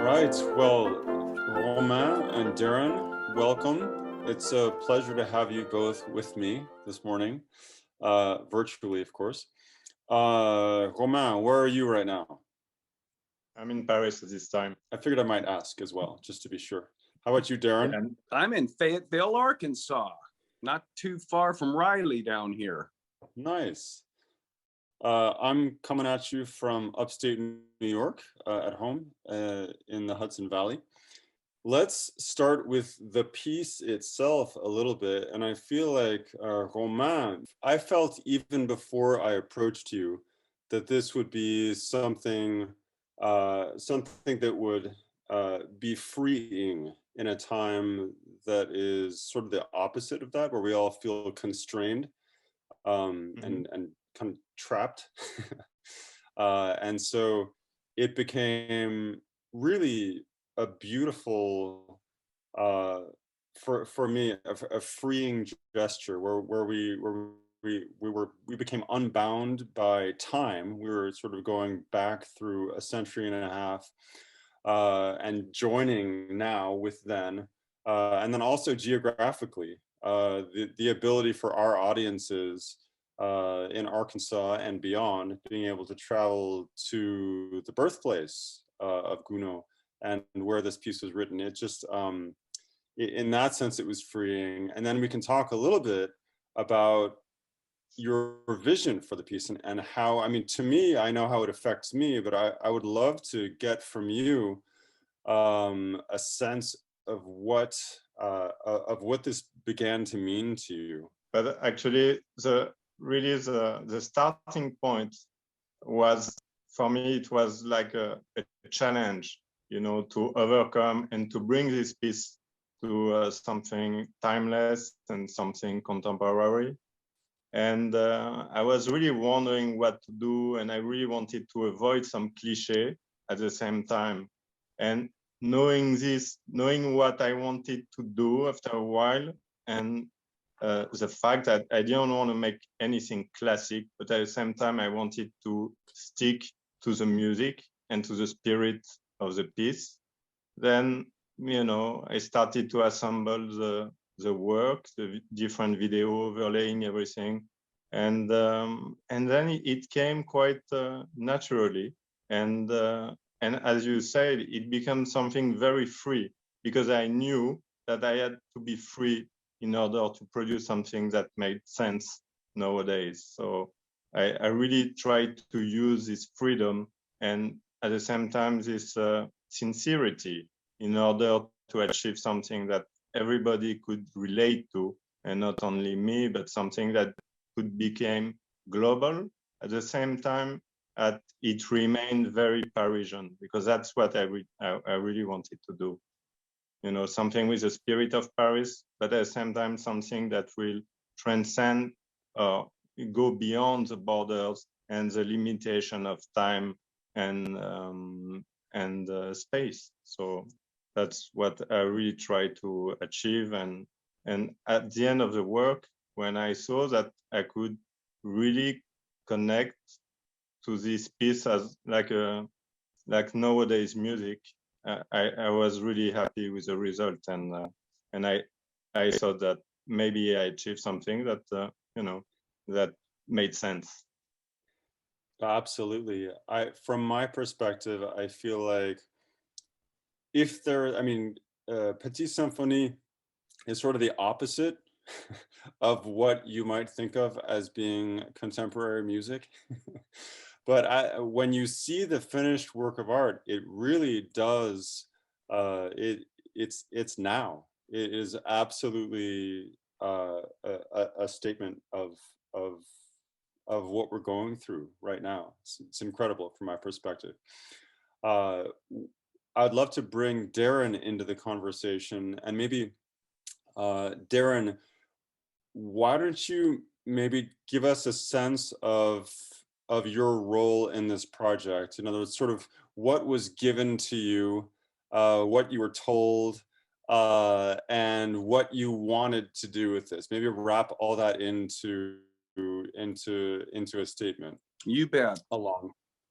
right. Well, Romain and Darren, welcome. It's a pleasure to have you both with me this morning, virtually, of course. Romain, where are you right now? I'm in Paris at this time. I figured I might ask as well, just to be sure. How about you, Darren? And I'm in Fayetteville, Arkansas, not too far from Raleigh down here. Nice. I'm coming at you from upstate New York, at home in the Hudson Valley. Let's start with the piece itself a little bit. And I feel like, Romain, I felt even before I approached you that this would be something that would be freeing in a time that is sort of the opposite of that, where we all feel constrained and kind of trapped. And so it became really a beautiful, for me, a freeing gesture where we became unbound by time. We were sort of going back through a century and a half, and joining now with then, and then also geographically, the ability for our audiences in Arkansas and beyond, being able to travel to the birthplace of Gounod and where this piece was written. It just, in that sense, it was freeing. And then we can talk a little bit about your vision for the piece and how, I mean, to me, I know how it affects me, but I would love to get from you a sense of what this began to mean to you. But actually, the starting point was, for me, it was like a challenge, you know, to overcome and to bring this piece to something timeless and something contemporary. And I was really wondering what to do, and I really wanted to avoid some cliche at the same time. And knowing what I wanted to do after a while, and the fact that I didn't want to make anything classic, but at the same time, I wanted to stick to the music and to the spirit of the piece. Then, you know, I started to assemble the work, the different video overlaying everything. And then it came quite naturally. And as you said, it became something very free, because I knew that I had to be free in order to produce something that made sense nowadays. So I really tried to use this freedom and at the same time this sincerity in order to achieve something that everybody could relate to, and not only me, but something that could become global. At the same time, it remained very Parisian, because that's what I really wanted to do. You know, something with the spirit of Paris, but at the same time, something that will transcend or go beyond the borders and the limitation of time and space. So that's what I really try to achieve. And at the end of the work, when I saw that I could really connect to this piece as like nowadays music, I was really happy with the result, and I thought that maybe I achieved something that you know, that made sense. Absolutely. From my perspective, I feel like Petite Symphonie is sort of the opposite of what you might think of as being contemporary music. But when you see the finished work of art, it really does. It's now. It is absolutely a statement of what we're going through right now. It's incredible from my perspective. I'd love to bring Darren into the conversation, and maybe Darren, why don't you maybe give us a sense of your role in this project? In other words, sort of what was given to you, what you were told, and what you wanted to do with this. Maybe wrap all that into a statement. You bet. A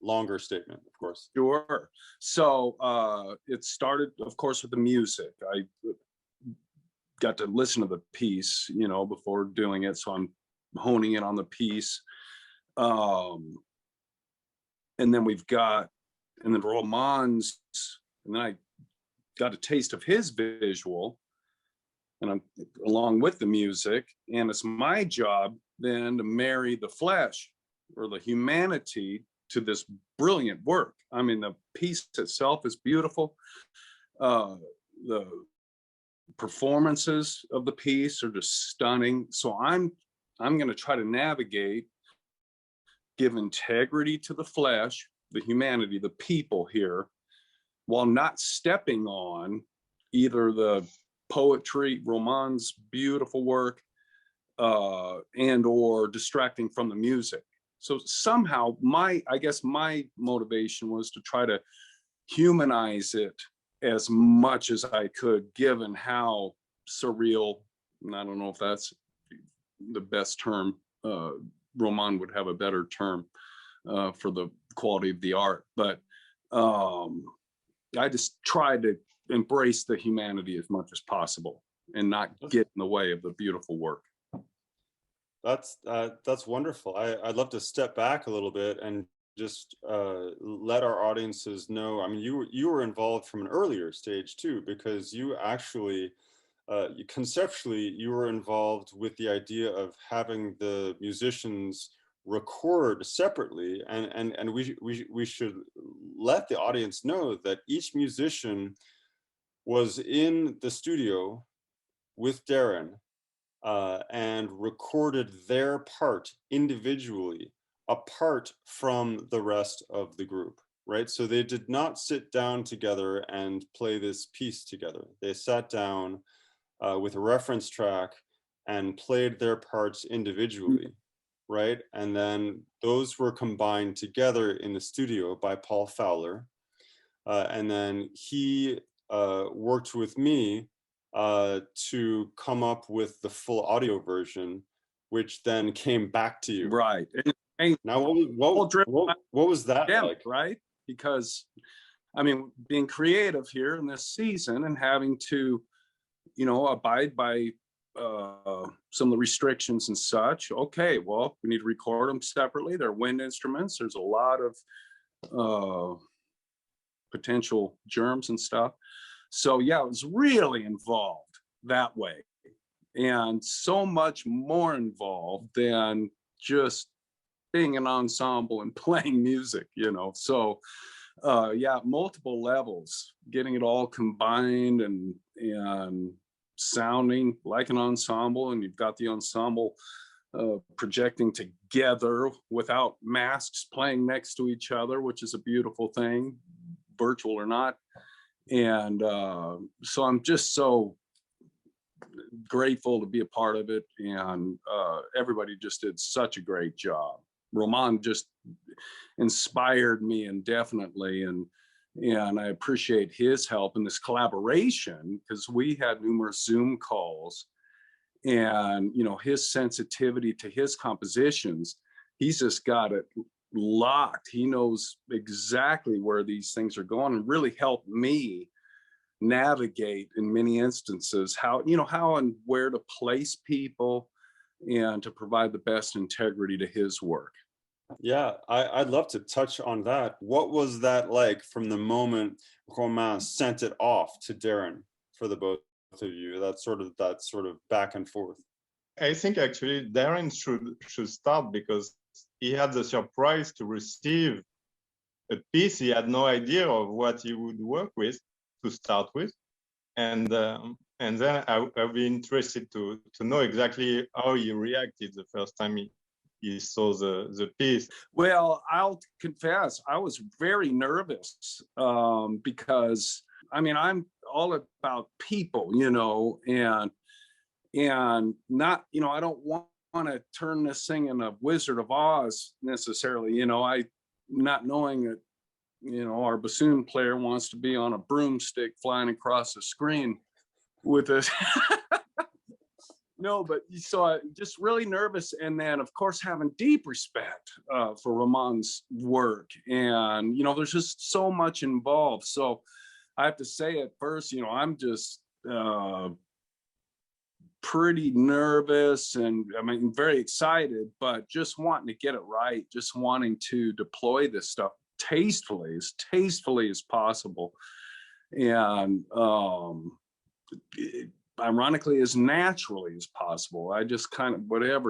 longer statement, of course. course. Sure. So it started, of course, with the music. I got to listen to the piece, you know, before doing it. So I'm honing in on the piece. And then Romain's, and then I got a taste of his visual, and I'm along with the music. And it's my job then to marry the flesh or the humanity to this brilliant work. I mean, the piece itself is beautiful. The performances of the piece are just stunning. So I'm going to try to navigate, give integrity to the flesh, the humanity, the people here, while not stepping on either the poetry, Romain's beautiful work, and or distracting from the music. So somehow I guess my motivation was to try to humanize it as much as I could, given how surreal, and I don't know if that's the best term, Romain would have a better term for the quality of the art, but I just tried to embrace the humanity as much as possible and not get in the way of the beautiful work. That's wonderful. I'd love to step back a little bit and just let our audiences know. I mean, you were involved from an earlier stage too, because you actually conceptually you were involved with the idea of having the musicians record separately, and we should let the audience know that each musician was in the studio with Darren and recorded their part individually apart from the rest of the group, right? So they did not sit down together and play this piece together. They sat down with a reference track and played their parts individually, right? And then those were combined together in the studio by Paul Fowler. And then he worked with me to come up with the full audio version, which then came back to you. Right. Now, what was that like? Right? Because, I mean, being creative here in this season and having to, you know, abide by some of the restrictions and such. Okay, well, we need to record them separately. They're wind instruments. There's a lot of potential germs and stuff. So yeah, it was really involved that way, and so much more involved than just being an ensemble and playing music, you know. So yeah, multiple levels, getting it all combined and sounding like an ensemble, and you've got the ensemble projecting together without masks, playing next to each other, which is a beautiful thing, virtual or not. And so I'm just so grateful to be a part of it, and everybody just did such a great job. Romain just inspired me indefinitely, and I appreciate his help in this collaboration, because we had numerous Zoom calls, and you know, his sensitivity to his compositions, he's just got it locked. He knows exactly where these things are going, and really helped me navigate in many instances how, you know, how and where to place people and to provide the best integrity to his work. Yeah, I'd love to touch on that. What was that like from the moment Romain sent it off to Darren for the both of you? That sort of back and forth. I think actually Darren should start, because he had the surprise to receive a piece he had no idea of what he would work with to start with, and then I'll be interested to know exactly how he reacted the first time he saw the piece. Well, I'll confess, I was very nervous because, I mean, I'm all about people, you know, and not, you know, I don't want to turn this thing into Wizard of Oz necessarily, you know, not knowing that, you know, our bassoon player wants to be on a broomstick flying across the screen with us. No, but so I just really nervous, and then of course having deep respect for Romain's work, and there's just so much involved. So I have to say at first, I'm just pretty nervous, and I mean very excited, but just wanting to get it right, just wanting to deploy this stuff tastefully as possible, and ironically as naturally as possible. I just kind of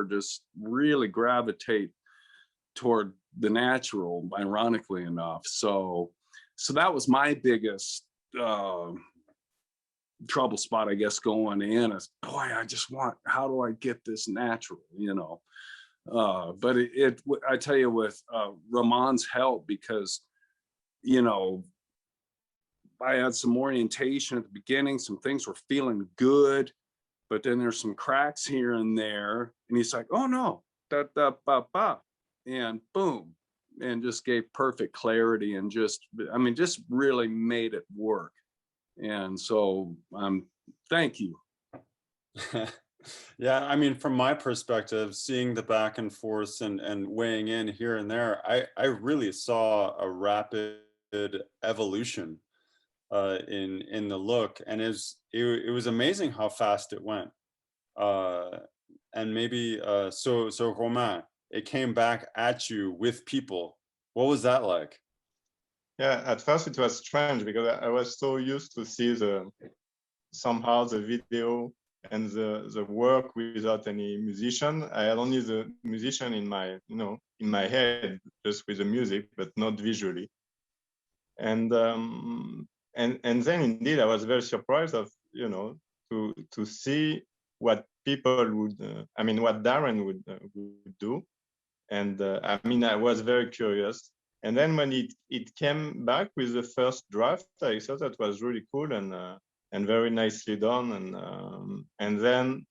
just really gravitate toward the natural, ironically enough. So that was my biggest trouble spot, I guess, going in, is boy, how do I get this natural, but I tell you, with Romain's help, because I had some orientation at the beginning, some things were feeling good, but then there's some cracks here and there, and he's like, oh no, da da ba ba, and boom, and just gave perfect clarity, and just really made it work. And so thank you. Yeah, I mean, from my perspective, seeing the back and forth and weighing in here and there, I really saw a rapid evolution in the look, and it was amazing how fast it went. And maybe so Romain, it came back at you with people. What was that like? Yeah, at first it was strange because I was so used to see somehow the video and the work without any musician. I had only the musician in my in my head, just with the music, but not visually. And then indeed I was very surprised of to see what people would what Darren would do. And I mean, I was very curious. And then when it came back with the first draft, I thought that was really cool and very nicely done. And then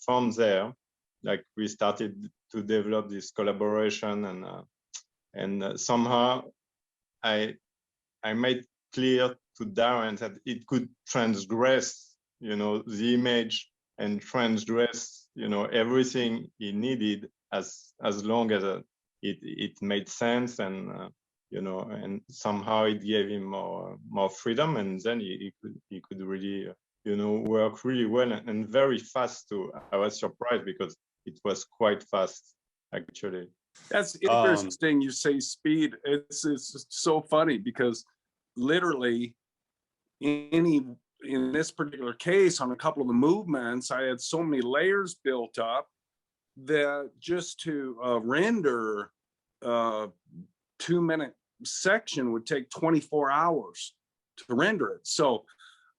from there, like, we started to develop this collaboration, and somehow I made clear to Darren that it could transgress the image and transgress everything he needed, as long as it made sense, and and somehow it gave him more freedom, and then he could really work really well and very fast too. I was surprised because it was quite fast, actually. That's interesting. You say speed. It's so funny because literally in this particular case, on a couple of the movements, I had so many layers built up that just to render a 2-minute section would take 24 hours to render it. So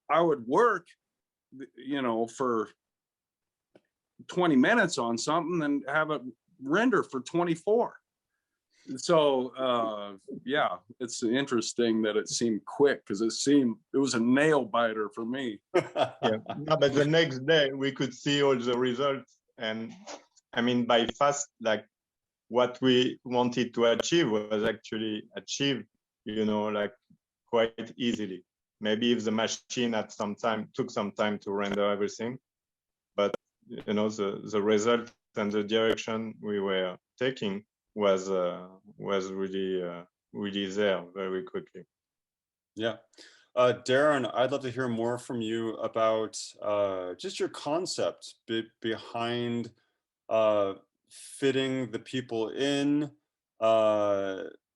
I would work, for 20 minutes on something and have it render for 24. So yeah, it's interesting that it seemed quick, because it was a nail biter for me. Yeah, but the next day we could see all the results, and I mean, by fast, like, what we wanted to achieve was actually achieved, like, quite easily. Maybe if the machine took some time to render everything, but the result and the direction we were taking was really there very quickly. Yeah. Darren, I'd love to hear more from you about just your concept behind fitting the people in,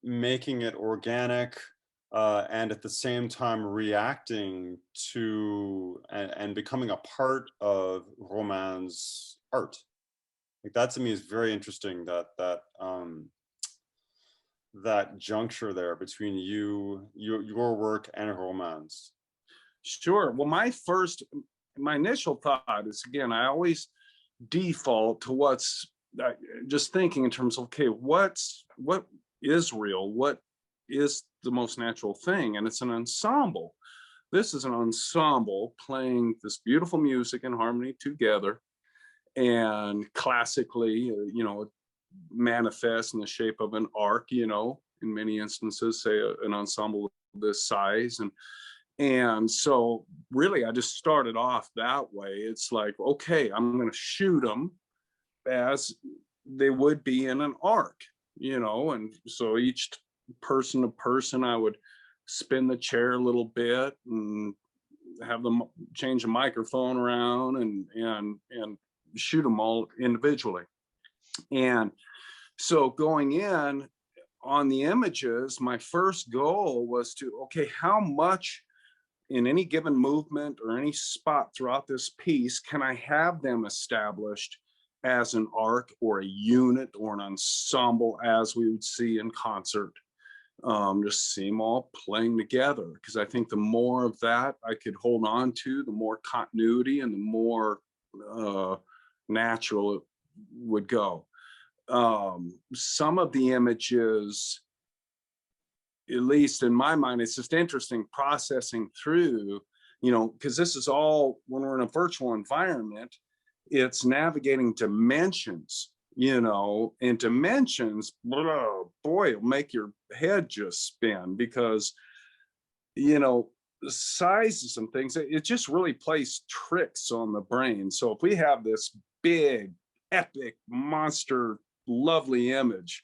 making it organic, and at the same time reacting to and becoming a part of Romain's art. Like, that to me is very interesting, that juncture there between your work and Romain's. Sure. Well, my initial thought is, again, I always default to just thinking in terms of, okay, what is real? What is the most natural thing? And it's an ensemble. This is an ensemble playing this beautiful music in harmony together, and classically, it manifests in the shape of an arc, in many instances, say an ensemble of this size. And so really, I just started off that way. It's like, okay, I'm going to shoot them as they would be in an arc, and so each person to person, I would spin the chair a little bit and have them change the microphone around and shoot them all individually. And so going in on the images, my first goal was to, okay, how much in any given movement or any spot throughout this piece can I have them established as an arc or a unit or an ensemble as we would see in concert. Just see them all playing together, because I think the more of that I could hold on to, the more continuity and the more natural it would go. Some of the images, at least in my mind, it's just interesting processing through, because this is all, when we're in a virtual environment, it's navigating dimensions, and dimensions, boy, it'll make your head just spin, because, sizes and things, it just really plays tricks on the brain. So if we have this big, epic, monster, lovely image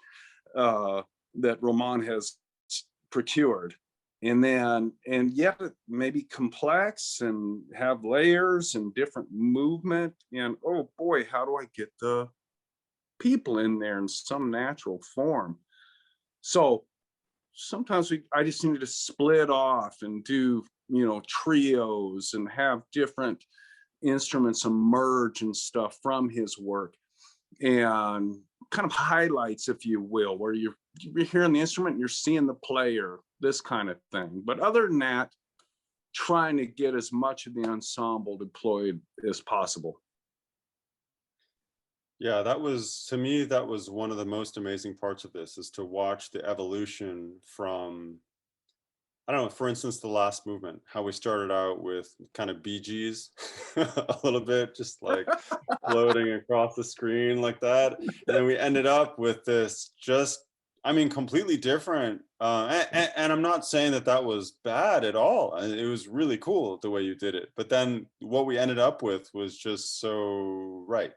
that Romain has procured, and yet it may be complex and have layers and different movement, and oh boy, how do I get the people in there in some natural form? So sometimes I just need to split off and do trios and have different instruments emerge and stuff from his work, and kind of highlights, if you will, where you're hearing the instrument and you're seeing the player, this kind of thing. But other than that, trying to get as much of the ensemble deployed as possible. Yeah, to me, that was one of the most amazing parts of this, is to watch the evolution from, I don't know, for instance, the last movement, how we started out with kind of Bee Gees a little bit, just like floating across the screen like that. And then we ended up with this completely different. And I'm not saying that was bad at all. It was really cool the way you did it. But then what we ended up with was just so right.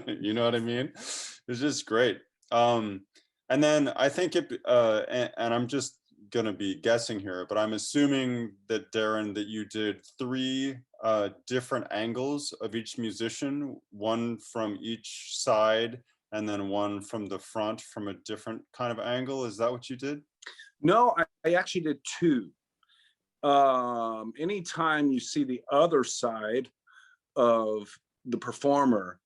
You know what I mean? It was just great. And then I think and I'm just gonna be guessing here, but I'm assuming that, Darren, that you did 3 different angles of each musician, one from each side and then one from the front from a different kind of angle. Is that what you did? No, I actually did 2. Anytime you see the other side of the performer,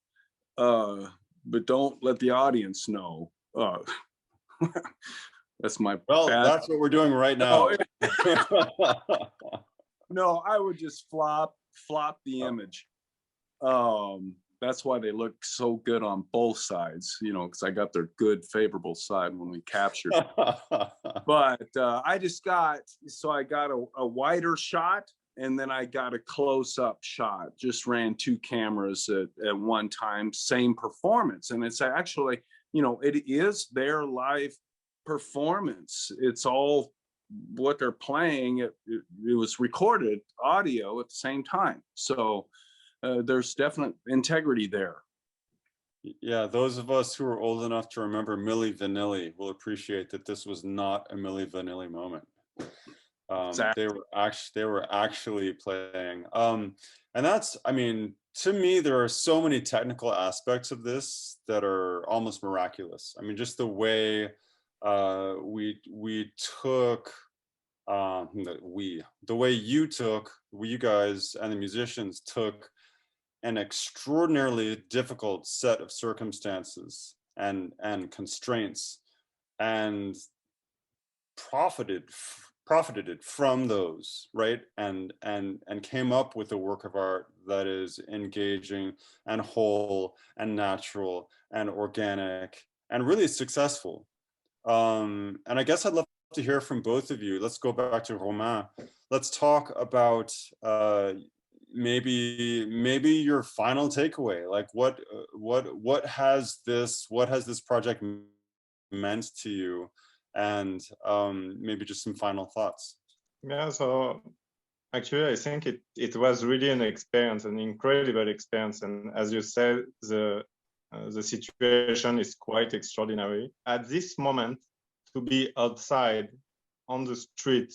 but don't let the audience know. That's my bad. That's what we're doing right now. No, I would just flop the image. That's why they look so good on both sides, because I got their good, favorable side when we captured. But I got a wider shot, and then I got a close-up shot. Just ran 2 cameras at one time, same performance. And it's actually, it is their live performance. It's all what they're playing. It was recorded audio at the same time. So there's definite integrity there. Yeah, those of us who are old enough to remember Milli Vanilli will appreciate that this was not a Milli Vanilli moment. Exactly. They were actually playing. And that's, to me, there are so many technical aspects of this that are almost miraculous. Just the way you guys and the musicians took an extraordinarily difficult set of circumstances and constraints and profited from those, right? And came up with a work of art that is engaging and whole and natural and organic and really successful. And I guess I'd love to hear from both of you. Let's go back to Romain. Let's talk about maybe your final takeaway. Like what has this project meant to you, and maybe just some final thoughts. Yeah, so Actually, I think it was really an experience, an incredible experience. And as you said, the situation is quite extraordinary. At this moment, to be outside on the street,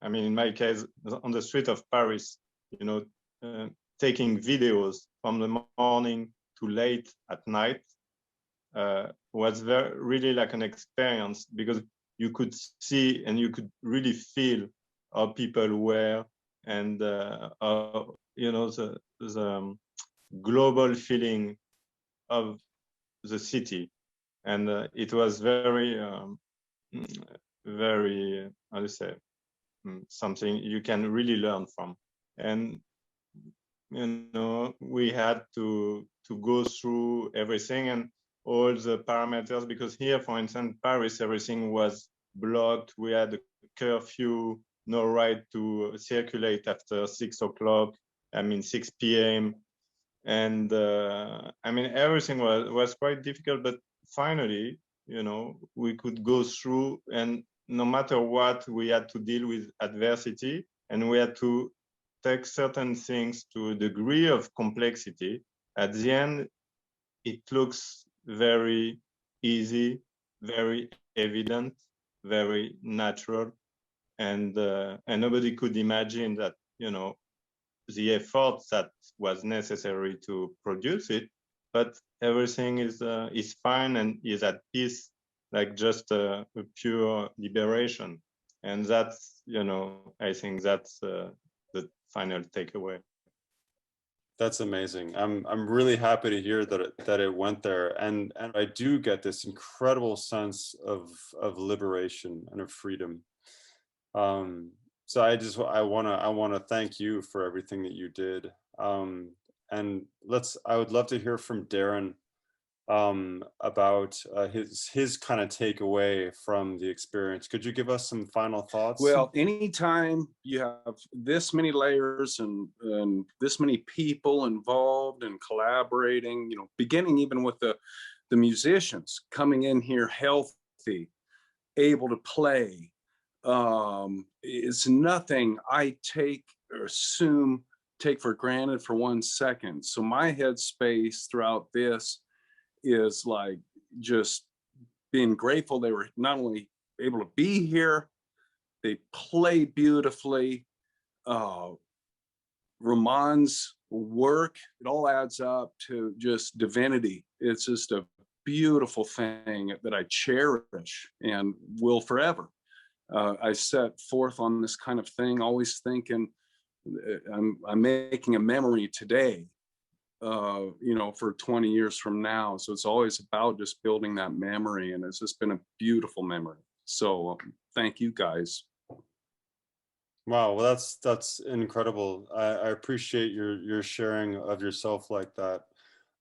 I mean, in my case, on the street of Paris, you know, taking videos from the morning to late at night was really like an experience, because you could see and you could really feel how people were, and you know, the global feeling of the city. And it was very very, how to say, something you can really learn from. And you know, we had to go through everything and all the parameters, because here, for instance, Paris, everything was blocked. We had a curfew, no right to circulate after 6 o'clock, I mean 6 p.m. And I mean, everything was quite difficult, but finally, you know, we could go through, and no matter what, we had to deal with adversity, and we had to take certain things to a degree of complexity. At the end, it looks very easy, very evident, very natural, and nobody could imagine that, you know, the effort that was necessary to produce it, but everything is fine and is at peace, like just a pure liberation. And that's, you know, I think that's the final takeaway. That's amazing. I'm really happy to hear that it went there, and I do get this incredible sense of liberation and of freedom. So I wanna thank you for everything that you did. And I would love to hear from Darren about his kind of takeaway from the experience. Could you give us some final thoughts? Well, anytime you have this many layers and this many people involved and collaborating, you know, beginning even with the musicians coming in here healthy, able to play, it's nothing I take or take for granted for 1 second. So my headspace throughout this is like just being grateful they were not only able to be here, they played beautifully. Romain's work, it all adds up to just divinity. It's just a beautiful thing that I cherish and will forever. I set forth on this kind of thing, always thinking I'm making a memory today, you know, for 20 years from now. So it's always about just building that memory, and it's just been a beautiful memory. So thank you guys. Wow, well, that's incredible. I appreciate your sharing of yourself like that.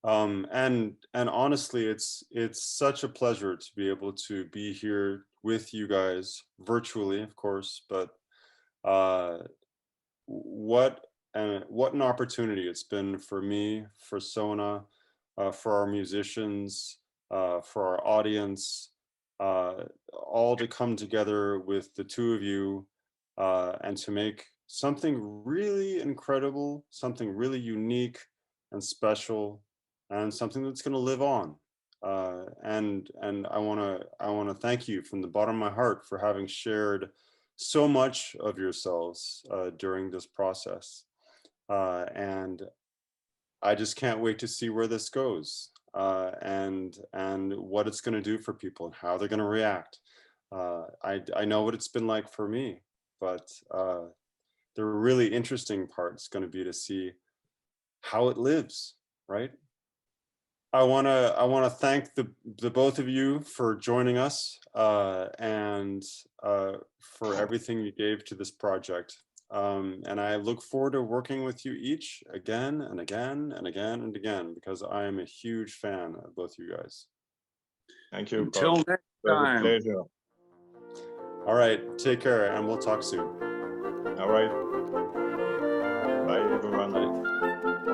And honestly, it's such a pleasure to be able to be here with you guys virtually, of course, but what an opportunity it's been for me, for SoNA, for our musicians, for our audience, all to come together with the two of you, and to make something really incredible, something really unique and special, and something that's going to live on. And I want to thank you from the bottom of my heart for having shared so much of yourselves during this process. And I just can't wait to see where this goes, and what it's going to do for people and how they're going to react. I know what it's been like for me, but the really interesting part is going to be to see how it lives, right? I want to thank the both of you for joining us, and for everything you gave to this project. And I look forward to working with you each again and again and again and again, because I am a huge fan of both you guys. Thank you, Until Paul. next It was a time. pleasure. All right, take care, and we'll talk soon. All right. Bye, everyone. Bye.